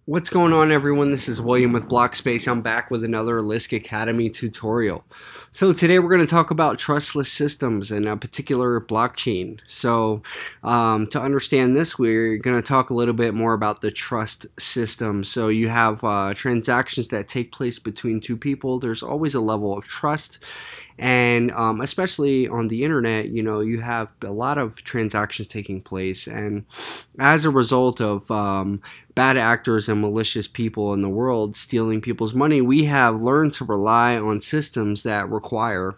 What's going on, everyone? This is William with BLOQspace. I'm back with another Lisk Academy tutorial. So today we're going to talk about trustless systems and a particular blockchain. So to understand this, we're going to talk a little bit more about the trust system. So you have transactions that take place between two people. There's always a level of trust. And especially on the internet, you have a lot of transactions taking place, and as a result of bad actors and malicious people in the world stealing people's money, we have learned to rely on systems that require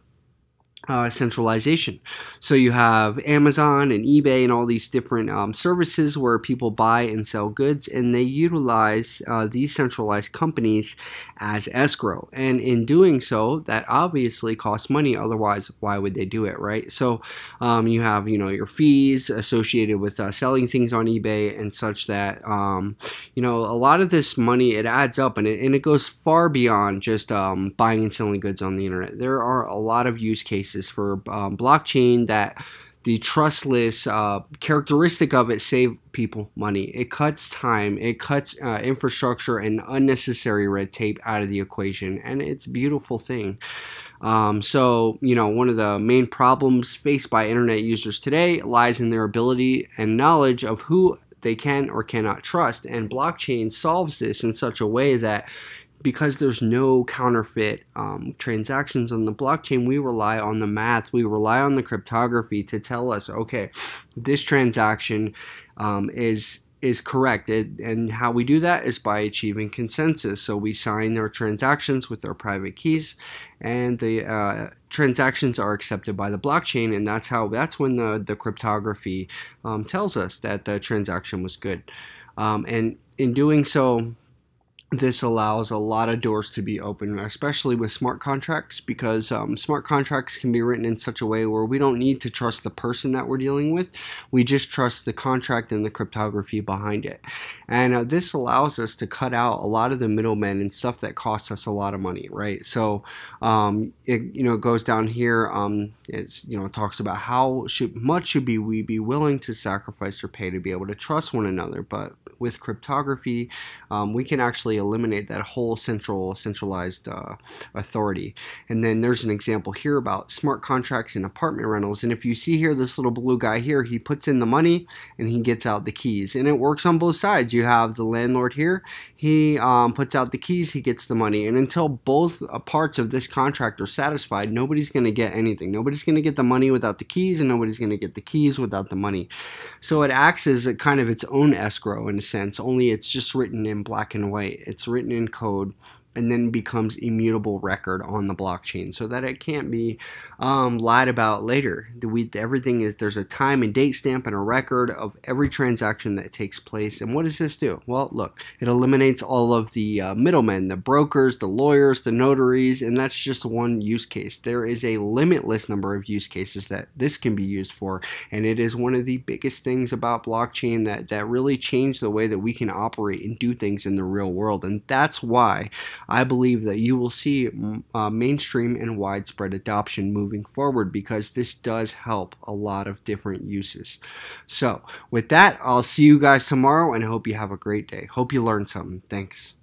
centralization. So you have Amazon and eBay and all these different services where people buy and sell goods, and they utilize these centralized companies as escrow. And in doing so, that obviously costs money. Otherwise, why would they do it, right? So you have your fees associated with selling things on eBay and such that a lot of this money, it adds up, and it goes far beyond just buying and selling goods on the internet. There are a lot of use cases for blockchain that the trustless characteristic of it save people money. It cuts time, it cuts infrastructure and unnecessary red tape out of the equation, and it's a beautiful thing. So one of the main problems faced by internet users today lies in their ability and knowledge of who they can or cannot trust, and blockchain solves this in such a way that because there's no counterfeit transactions on the blockchain, we rely on the math, we rely on the cryptography to tell us, okay, this transaction is correct. And how we do that is by achieving consensus. So we sign our transactions with our private keys, and the transactions are accepted by the blockchain, and that's when the cryptography tells us that the transaction was good. And in doing so, this allows a lot of doors to be open, especially with smart contracts, because smart contracts can be written in such a way where we don't need to trust the person that we're dealing with. We just trust the contract and the cryptography behind it. And this allows us to cut out a lot of the middlemen and stuff that costs us a lot of money, right? So it goes down here. It talks about how much should we be willing to sacrifice or pay to be able to trust one another. But with cryptography, we can actually eliminate that whole centralized authority. And then there's an example here about smart contracts and apartment rentals. And if you see here, this little blue guy here, he puts in the money and he gets out the keys. And it works on both sides. You have the landlord here, he puts out the keys, he gets the money. And until both parts of this contract are satisfied, nobody's going to get anything. Nobody's going to get the money without the keys, and nobody's going to get the keys without the money. So it acts as a kind of its own escrow in a sense, only it's just written in black and white. It's written in code and then becomes immutable record on the blockchain so that it can't be lied about later. Everything is, there's a time and date stamp and a record of every transaction that takes place. And what does this do? Well, look, it eliminates all of the middlemen, the brokers, the lawyers, the notaries, and that's just one use case. There is a limitless number of use cases that this can be used for, and it is one of the biggest things about blockchain that really changed the way that we can operate and do things in the real world. And that's why I believe that you will see mainstream and widespread adoption moving forward, because this does help a lot of different uses. So with that, I'll see you guys tomorrow, and I hope you have a great day. Hope you learned something. Thanks.